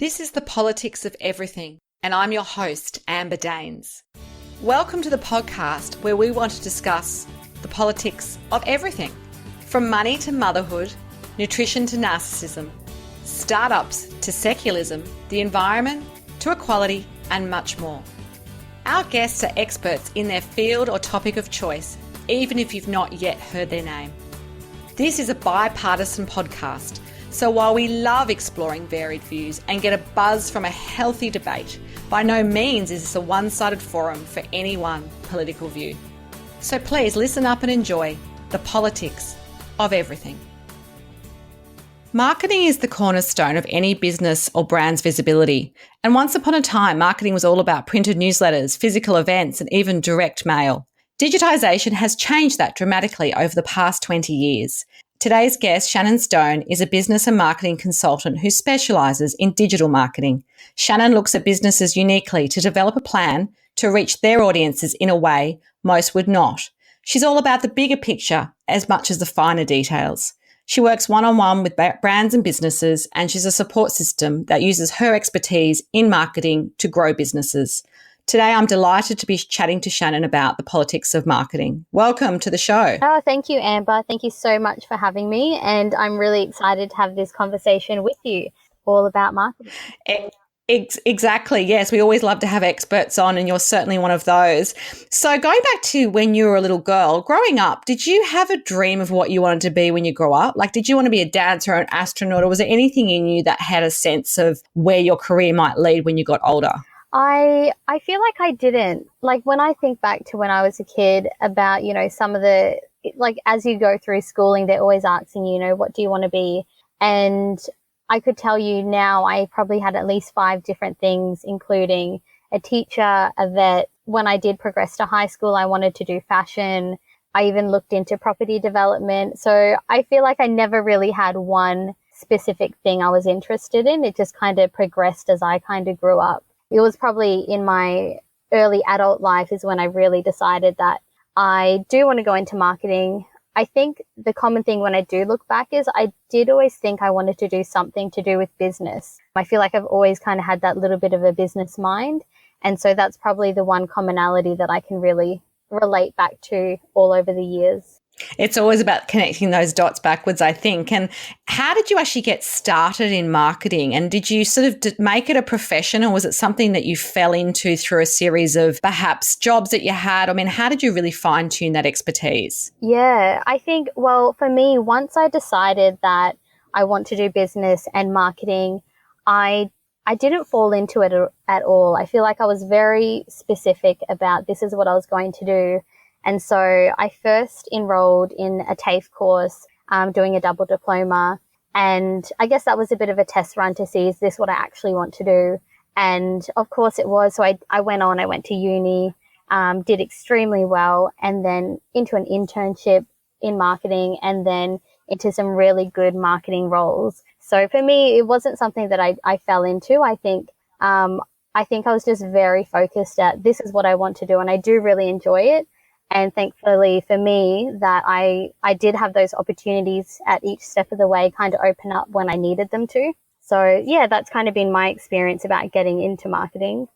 This is the politics of everything, and I'm your host, Amber Daines. Welcome to the podcast where we want to discuss the politics of everything, from money to motherhood, nutrition to narcissism, startups to secularism, the environment to equality, and much more. Our guests are experts in their field or topic of choice, even if you've not yet heard their name. This is a bipartisan podcast, so while we love exploring varied views and get a buzz from a healthy debate, by no means is this a one-sided forum for any one political view. So please listen up and enjoy the politics of everything. Marketing is the cornerstone of any business or brand's visibility. And once upon a time, marketing was all about printed newsletters, physical events, and even direct mail. Digitization has changed that dramatically over the past 20 years. Today's guest, Shannon Stone, is a business and marketing consultant who specialises in digital marketing. Shannon looks at businesses uniquely to develop a plan to reach their audiences in a way most would not. She's all about the bigger picture as much as the finer details. She works one-on-one with brands and businesses, and she's a support system that uses her expertise in marketing to grow businesses. Today, I'm delighted to be chatting to Shannon about the politics of marketing. Welcome to the show. Oh, thank you, Amber. Thank you so much for having me. And I'm really excited to have this conversation with you all about marketing. Exactly. Yes, we always love to have experts on, and you're certainly one of those. So going back to when you were a little girl, growing up, did you have a dream of what you wanted to be when you grew up? Like, did you want to be a dancer or an astronaut, or was there anything in you that had a sense of where your career might lead when you got older? I feel like I didn't. Like, when I think back to when I was a kid about, some of the, like, as you go through schooling, they're always asking, what do you want to be? And I could tell you now I probably had at least 5 different things, including a teacher, a vet. When I did progress to high school, I wanted to do fashion. I even looked into property development. So I feel like I never really had one specific thing I was interested in. It just kind of progressed as I kind of grew up. It was probably in my early adult life is when I really decided that I do want to go into marketing. I think the common thing when I do look back is I did always think I wanted to do something to do with business. I feel like I've always kind of had that little bit of a business mind. And so that's probably the one commonality that I can really relate back to all over the years. It's always about connecting those dots backwards, I think. And how did you actually get started in marketing? And did you sort of make it a profession, or was it something that you fell into through a series of perhaps jobs that you had? I mean, how did you really fine tune that expertise? Yeah, I think, well, for me, once I decided that I want to do business and marketing, I didn't fall into it at all. I feel like I was very specific about this is what I was going to do. And so I first enrolled in a TAFE course, doing a double diploma. And I guess that was a bit of a test run to see, is this what I actually want to do? And of course it was. So I went to uni, did extremely well, and then into an internship in marketing, and then into some really good marketing roles. So for me, it wasn't something that I fell into. I think I was just very focused at this is what I want to do, and I do really enjoy it. And thankfully for me that I did have those opportunities at each step of the way kind of open up when I needed them to. So yeah, that's kind of been my experience about getting into marketing.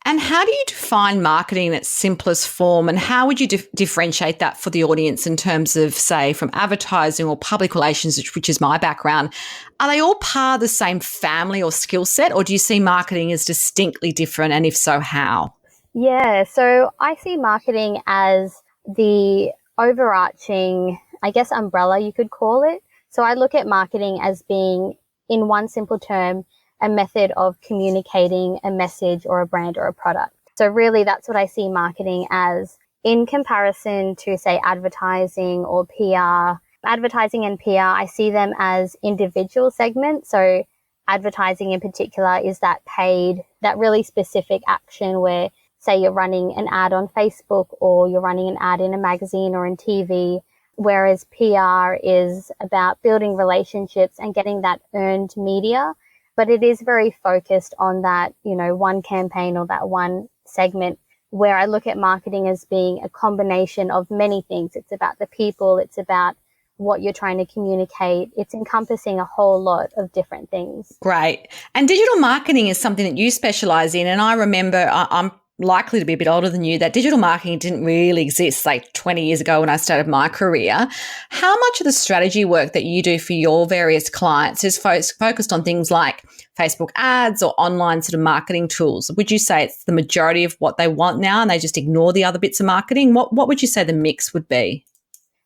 And how do you define marketing in its simplest form, and how would you differentiate that for the audience in terms of, say, from advertising or public relations, which is my background? Are they all part of the same family or skill set, or do you see marketing as distinctly different, and if so, how? Yeah, so I see marketing as the overarching, I guess, umbrella you could call it. So I look at marketing as being, in one simple term, a method of communicating a message or a brand or a product. So really that's what I see marketing as in comparison to, say, advertising or PR. Advertising and PR, I see them as individual segments. So advertising in particular is that paid, that really specific action where, say, you're running an ad on Facebook or you're running an ad in a magazine or in TV, whereas PR is about building relationships and getting that earned media. But it is very focused on that, one campaign or that one segment, where I look at marketing as being a combination of many things. It's about the people, it's about what you're trying to communicate. It's encompassing a whole lot of different things. Great. And digital marketing is something that you specialise in. And I remember, I'm likely to be a bit older than you, that digital marketing didn't really exist like 20 years ago when I started my career. How much of the strategy work that you do for your various clients is focused on things like Facebook ads or online sort of marketing tools? Would you say it's the majority of what they want now and they just ignore the other bits of marketing? What would you say the mix would be?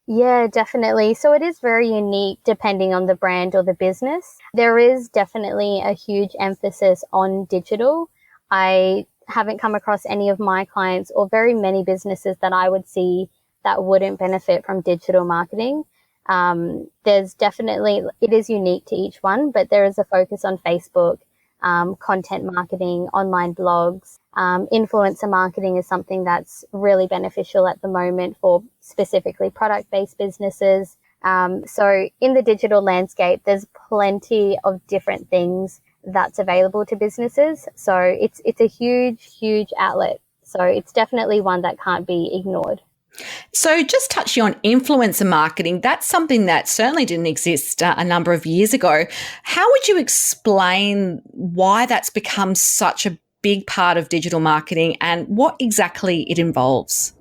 Yeah, definitely. So it is very unique depending on the brand or the business. There is definitely a huge emphasis on digital. I haven't come across any of my clients or very many businesses that I would see that wouldn't benefit from digital marketing. There's definitely, it is unique to each one, but there is a focus on Facebook, content marketing, online blogs. Influencer marketing is something that's really beneficial at the moment for specifically product-based businesses. So in the digital landscape, there's plenty of different things that's available to businesses. So it's a huge outlet. So it's definitely one that can't be ignored. So just touching on influencer marketing, that's something that certainly didn't exist a number of years ago. How would you explain why that's become such a big part of digital marketing and what exactly it involves?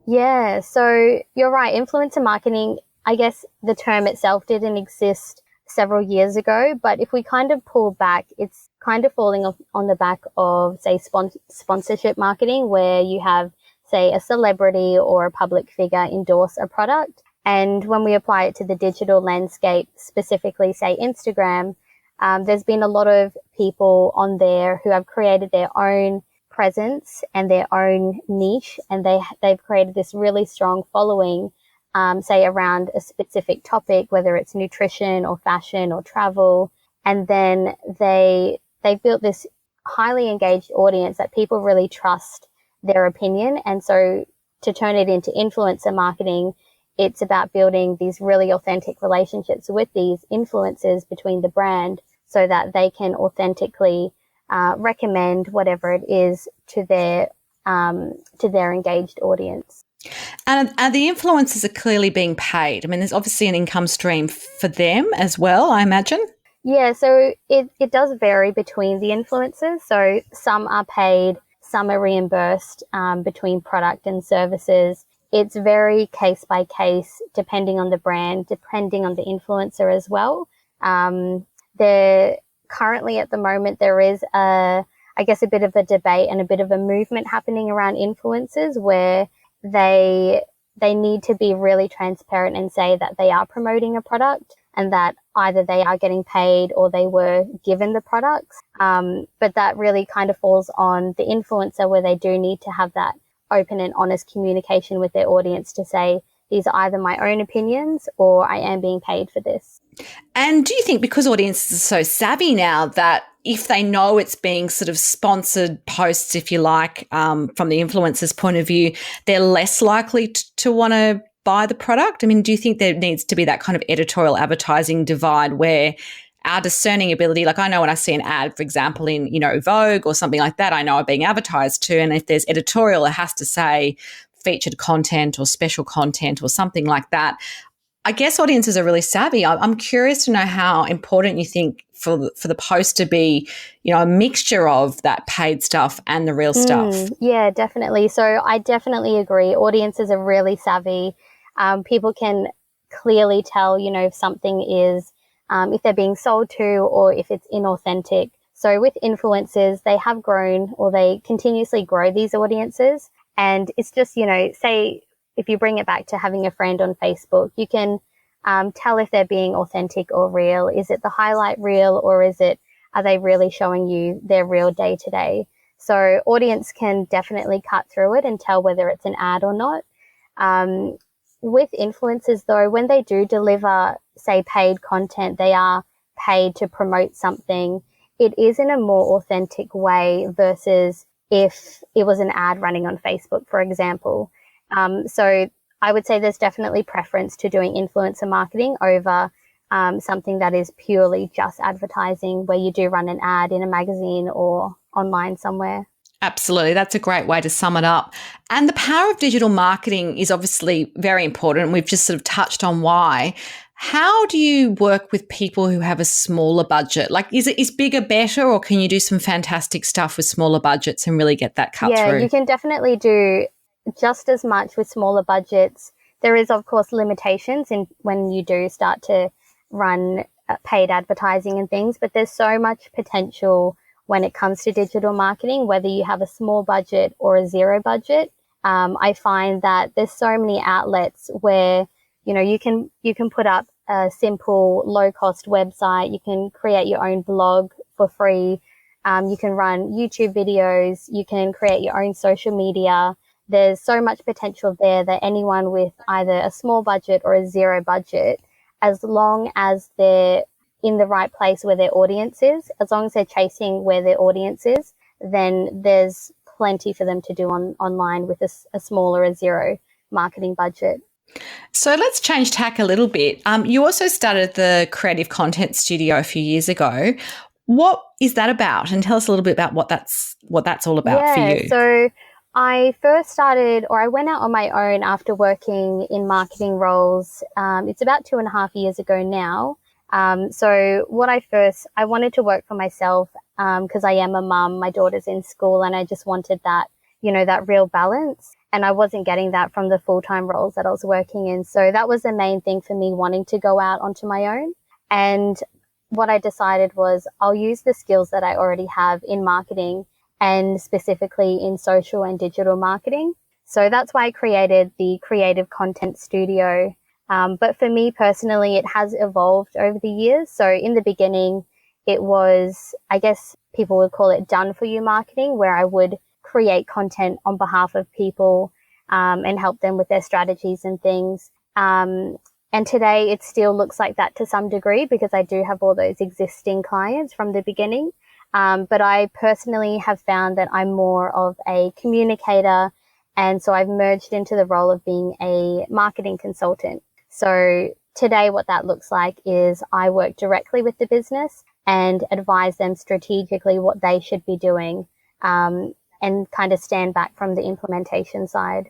Yeah, so you're right. Influencer marketing, I guess the term itself didn't exist several years ago, but if we kind of pull back, it's kind of falling on the back of, say, sponsorship marketing, where you have, say, a celebrity or a public figure endorse a product. And when we apply it to the digital landscape, specifically, say, Instagram, there's been a lot of people on there who have created their own presence and their own niche, and they've created this really strong following, say, around a specific topic, whether it's nutrition or fashion or travel. And then they've built this highly engaged audience that people really trust their opinion. And so to turn it into influencer marketing, it's about building these really authentic relationships with these influencers between the brand so that they can authentically recommend whatever it is to their engaged audience. And the influencers are clearly being paid. I mean, there's obviously an income stream for them as well, I imagine. Yeah, so it does vary between the influencers. So some are paid, some are reimbursed between product and services. It's very case by case, depending on the brand, depending on the influencer as well. Currently at the moment, there is a bit of a debate and a bit of a movement happening around influencers where they need to be really transparent and say that they are promoting a product and that either they are getting paid or they were given the products. But that really kind of falls on the influencer, where they do need to have that open and honest communication with their audience to say, these are either my own opinions or I am being paid for this. And do you think because audiences are so savvy now that if they know it's being sort of sponsored posts, if you like, from the influencer's point of view, they're less likely to want to buy the product? I mean, do you think there needs to be that kind of editorial advertising divide where our discerning ability, like I know when I see an ad, for example, in, Vogue or something like that, I know I'm being advertised to. And if there's editorial, it has to say featured content or special content or something like that. I guess audiences are really savvy. I'm curious to know how important you think for the post to be, a mixture of that paid stuff and the real stuff. Yeah, definitely. So I definitely agree. Audiences are really savvy. People can clearly tell, if something is, if they're being sold to or if it's inauthentic. So with influencers, they have grown or they continuously grow these audiences. And it's just, say, if you bring it back to having a friend on Facebook, you can tell if they're being authentic or real. Is it the highlight reel or are they really showing you their real day to day? So audience can definitely cut through it and tell whether it's an ad or not. With influencers though, when they do deliver, say, paid content, they are paid to promote something. It is in a more authentic way versus if it was an ad running on Facebook, for example. So I would say there's definitely preference to doing influencer marketing over something that is purely just advertising, where you do run an ad in a magazine or online somewhere. Absolutely. That's a great way to sum it up. And the power of digital marketing is obviously very important. We've just sort of touched on why. How do you work with people who have a smaller budget? Like, is bigger better, or can you do some fantastic stuff with smaller budgets and really get that cut Yeah, through? you can definitely do just as much with smaller budgets. There is, of course, limitations in when you do start to run paid advertising and things, but there's so much potential when it comes to digital marketing, whether you have a small budget or a zero budget. I find that there's so many outlets where, you can put up a simple, low cost website. You can create your own blog for free. You can run YouTube videos. You can create your own social media. There's so much potential there that anyone with either a small budget or a zero budget, as long as they're in the right place where their audience is, as long as they're chasing where their audience is, then there's plenty for them to do online with a small or a zero marketing budget. So let's change tack a little bit. You also started the Creative Content Studio a few years ago. What is that about? And tell us a little bit about what that's all about for you. So I first started, or I went out on my own after working in marketing roles. It's about 2.5 years ago now. So I wanted to work for myself because I am a mum. My daughter's in school, and I just wanted that, that real balance. And I wasn't getting that from the full-time roles that I was working in. So that was the main thing for me, wanting to go out onto my own. And what I decided was I'll use the skills that I already have in marketing, and specifically in social and digital marketing. So that's why I created the Creative Content Studio. But for me personally, it has evolved over the years. So in the beginning, it was, I guess people would call it done for you marketing, where I would create content on behalf of people and help them with their strategies and things. And today it still looks like that to some degree, because I do have all those existing clients from the beginning. But I personally have found that I'm more of a communicator. And so I've merged into the role of being a marketing consultant. So today what that looks like is I work directly with the business and advise them strategically what they should be doing, and kind of stand back from the implementation side.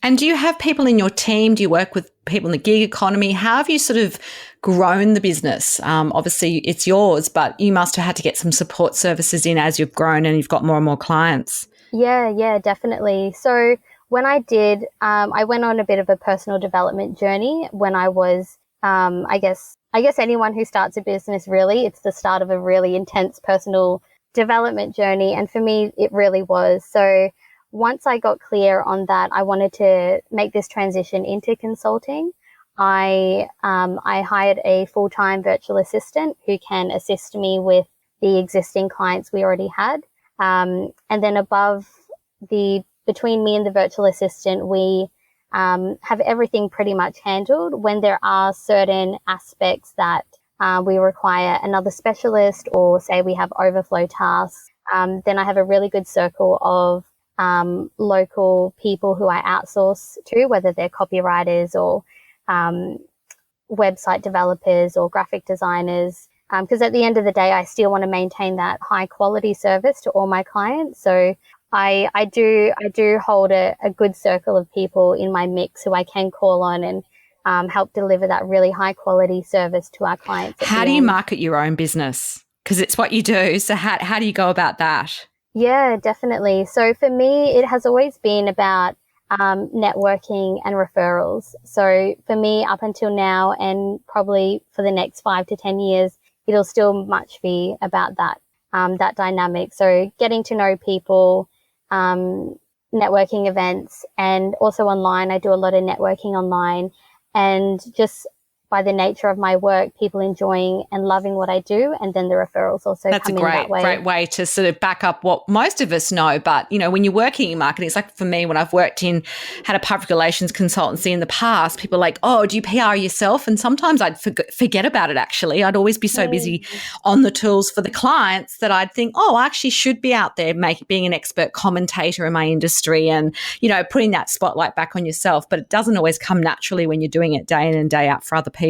And do you have people in your team? Do you work with people in the gig economy? How have you sort of grown the business? Obviously, it's yours, but you must have had to get some support services in as you've grown and you've got more and more clients. Yeah, definitely. So when I did, I went on a bit of a personal development journey when I was, I guess anyone who starts a business, really, it's the start of a really intense personal development journey. And for me, it really was. So once I got clear on that, I wanted to make this transition into consulting. I hired a full-time virtual assistant who can assist me with the existing clients we already had. And then between me and the virtual assistant, we have everything pretty much handled. When there are certain aspects that we require another specialist, or say we have overflow tasks, then I have a really good circle of local people who I outsource to, whether they're copywriters or website developers or graphic designers. Because at the end of the day, I still want to maintain that high quality service to all my clients. So I do hold a good circle of people in my mix who I can call on and help deliver that really high quality service to our clients. How do you market your own business? Because it's what you do. So how do you go about that? Yeah, definitely. So for me, it has always been about networking and referrals. So for me, up until now, and probably for the next 5 to 10 years, it'll still much be about that dynamic. So getting to know people, networking events, and also online. I do a lot of networking online, and just by the nature of my work, people enjoying and loving what I do, and then the referrals also come in that way. That's a great way to sort of back up what most of us know. But, when you're working in marketing, it's like for me, when I've had a public relations consultancy in the past, people are like, oh, do you PR yourself? And sometimes I'd forget about it, actually. I'd always be so busy on the tools for the clients that I'd think, oh, I actually should be out there being an expert commentator in my industry and, putting that spotlight back on yourself. But it doesn't always come naturally when you're doing it day in and day out for other people.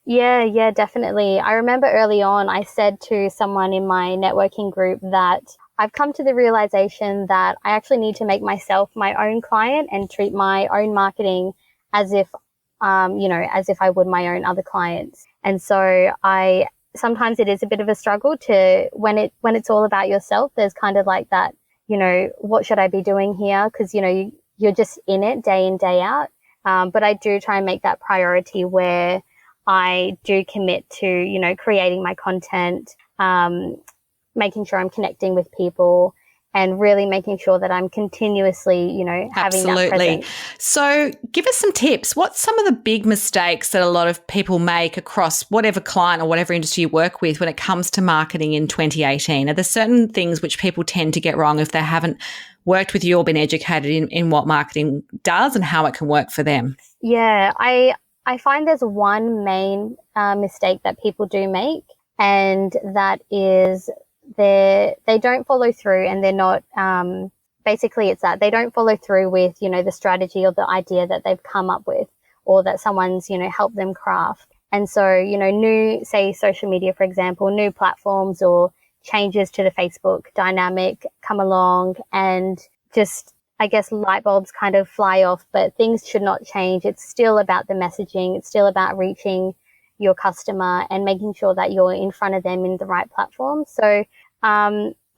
Yeah, definitely. I remember early on, I said to someone in my networking group that I've come to the realization that I actually need to make myself my own client and treat my own marketing as if, as if I would my own other clients. And so sometimes it is a bit of a struggle to, when it's all about yourself, there's kind of like that, what should I be doing here? Because, you're just in it day in, day out. But I do try and make that priority where I do commit to, creating my content, making sure I'm connecting with people, and really making sure that I'm continuously, having that presence. So give us some tips. What's some of the big mistakes that a lot of people make across whatever client or whatever industry you work with when it comes to marketing in 2018? Are there certain things which people tend to get wrong if they haven't worked with you or been educated in what marketing does and how it can work for them? Yeah, I find there's one main mistake that people do make, and that is they don't follow through, and they're not basically it's that they don't follow through with the strategy or the idea that they've come up with, or that someone's helped them craft. And so new, say, social media, for example, new platforms or changes to the Facebook dynamic come along, and just, I guess, light bulbs kind of fly off, but things should not change. It's still about the messaging. It's still about reaching your customer and making sure that you're in front of them in the right platform. So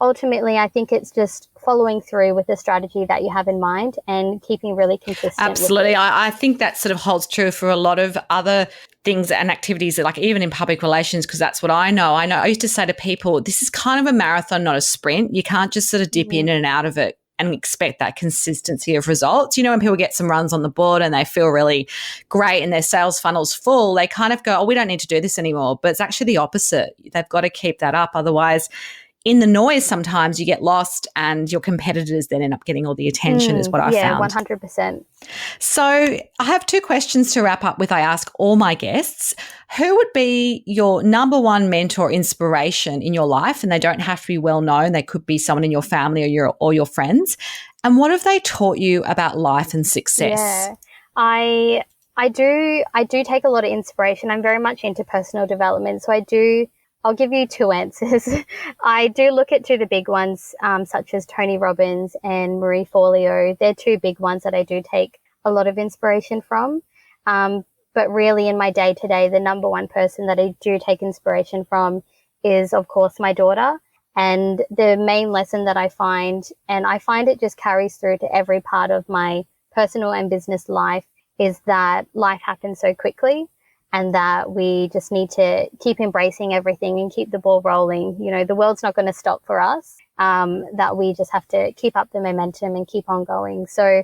ultimately, I think it's just following through with the strategy that you have in mind and keeping really consistent. Absolutely. I think that sort of holds true for a lot of other things and activities, that, like, even in public relations, because that's what I know. I used to say to people, this is kind of a marathon, not a sprint. You can't just sort of dip in and out of it and expect that consistency of results. When people get some runs on the board and they feel really great and their sales funnel's full, they kind of go, oh, we don't need to do this anymore. But it's actually the opposite. They've got to keep that up. Otherwise, in the noise, sometimes you get lost and your competitors then end up getting all the attention, is what I found. Yeah, 100%. So I have two questions to wrap up with. I ask all my guests, who would be your number one mentor inspiration in your life? And they don't have to be well known. They could be someone in your family or your friends. And what have they taught you about life and success? Yeah, I do take a lot of inspiration. I'm very much into personal development. So I'll give you two answers. I do look at two of the big ones, such as Tony Robbins and Marie Forleo. They're two big ones that I do take a lot of inspiration from. But really, in my day-to-day, the number one person that I do take inspiration from is, of course, my daughter. And the main lesson that I find, and I find it just carries through to every part of my personal and business life, is that life happens so quickly, and that we just need to keep embracing everything and keep the ball rolling. The world's not going to stop for us, that we just have to keep up the momentum and keep on going. So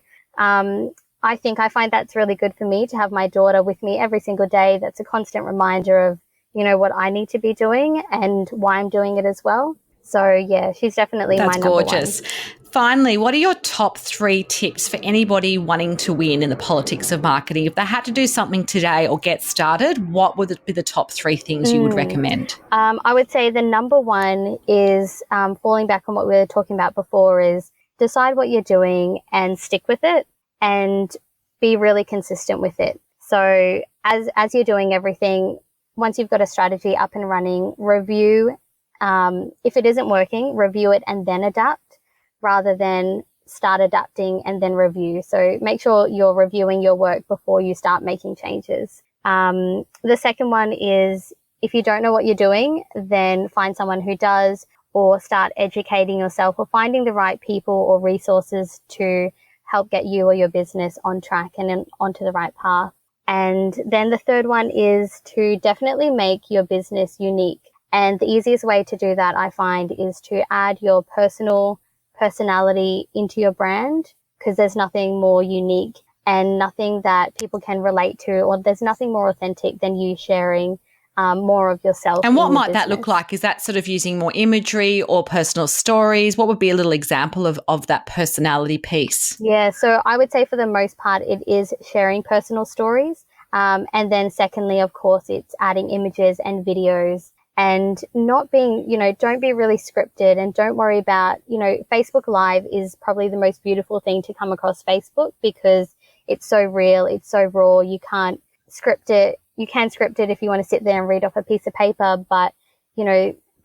I think I find that's really good for me to have my daughter with me every single day. That's a constant reminder of, what I need to be doing and why I'm doing it as well. So, yeah, she's definitely my number one. That's gorgeous. Finally, what are your top 3 tips for anybody wanting to win in the politics of marketing? If they had to do something today or get started, what would be the top 3 things you would recommend? I would say the number one is, falling back on what we were talking about before, is decide what you're doing and stick with it and be really consistent with it. So as you're doing everything, once you've got a strategy up and running, review. If it isn't working, review it and then adapt, rather than start adapting and then review. So make sure you're reviewing your work before you start making changes. The second one is, if you don't know what you're doing, then find someone who does, or start educating yourself or finding the right people or resources to help get you or your business on track and onto the right path. And then the third one is to definitely make your business unique. And the easiest way to do that, I find, is to add your personality into your brand, because there's nothing more unique and nothing that people can relate to, or there's nothing more authentic than you sharing more of yourself. And what might that look like? Is that sort of using more imagery or personal stories? What would be a little example of that personality piece? Yeah, so I would say for the most part, it is sharing personal stories. And then secondly, of course, it's adding images and videos, and not being, don't be really scripted, and don't worry about, Facebook Live is probably the most beautiful thing to come across Facebook, because it's so real, it's so raw. You can't script it. You can script it if you want to sit there and read off a piece of paper, but,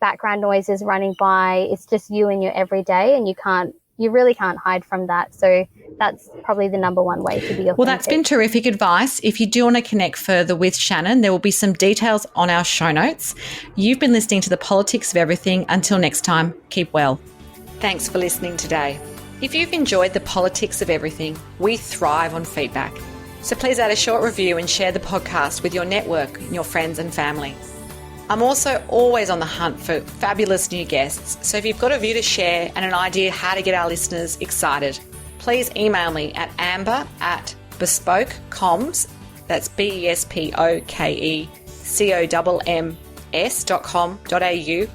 background noises running by. It's just you in your everyday, and you really can't hide from that. So that's probably the number one way to be authentic. Well, that's been terrific advice. If you do want to connect further with Shannon, there will be some details on our show notes. You've been listening to The Politics of Everything. Until next time, keep well. Thanks for listening today. If you've enjoyed The Politics of Everything, we thrive on feedback. So please add a short review and share the podcast with your network, your friends and family. I'm also always on the hunt for fabulous new guests, so if you've got a view to share and an idea how to get our listeners excited, please email me at amber@bespokecomms, that's BESPOKECOMMS.com.au,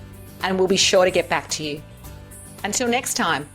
and we'll be sure to get back to you. Until next time.